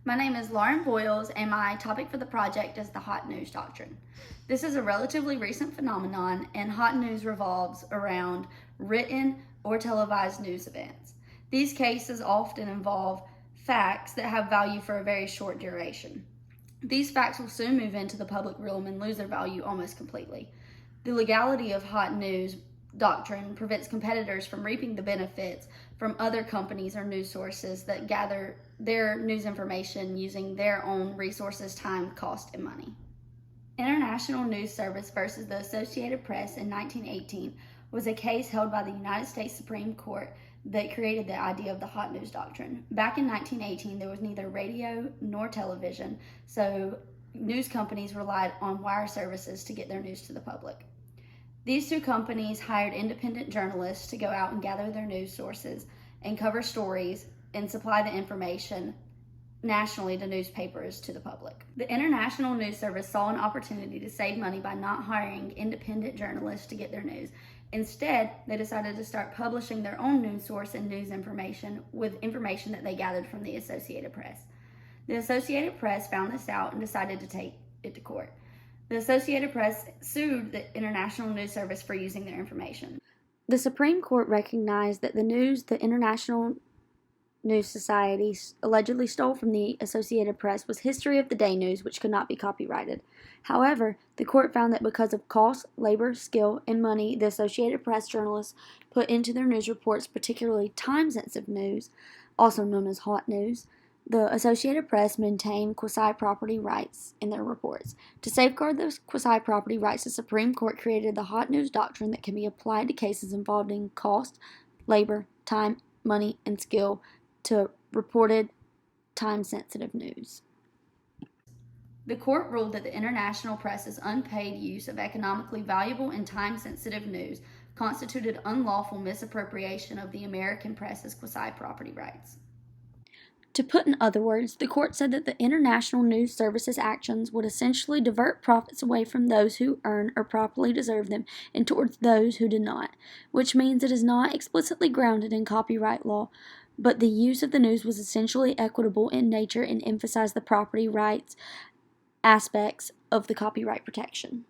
My name is Lauren Voyles, and my topic for the project is the hot news doctrine. This is a relatively recent phenomenon, and hot news revolves around written or televised news events. These cases often involve facts that have value for a very short duration. These facts will soon move into the public realm and lose their value almost completely. The legality of hot news doctrine prevents competitors from reaping the benefits from other companies or news sources that gather their news information using their own resources, time, cost, and money. International News Service versus the Associated Press in 1918 was a case held by the United States Supreme Court that created the idea of the hot news doctrine. Back in 1918, there was neither radio nor television, so news companies relied on wire services to get their news to the public. These two companies hired independent journalists to go out and gather their news sources and cover stories and supply the information nationally to newspapers to the public. The International News Service saw an opportunity to save money by not hiring independent journalists to get their news. Instead, they decided to start publishing their own news source and news information with information that they gathered from the Associated Press. The Associated Press found this out and decided to take it to court. The Associated Press sued the International News Service for using their information. The Supreme Court recognized that the news the International News Society allegedly stole from the Associated Press was history of the day news, which could not be copyrighted. However, the court found that because of cost, labor, skill, and money the Associated Press journalists put into their news reports, particularly time-sensitive news, also known as hot news, the Associated Press maintained quasi-property rights in their reports. To safeguard those quasi-property rights, the Supreme Court created the hot news doctrine that can be applied to cases involving cost, labor, time, money, and skill to reported time-sensitive news. The court ruled that the international press's unpaid use of economically valuable and time-sensitive news constituted unlawful misappropriation of the American press's quasi-property rights. To put in other words, the court said that the International News Service's actions would essentially divert profits away from those who earn or properly deserve them and towards those who do not, which means it is not explicitly grounded in copyright law, but the use of the news was essentially equitable in nature and emphasized the property rights aspects of the copyright protection.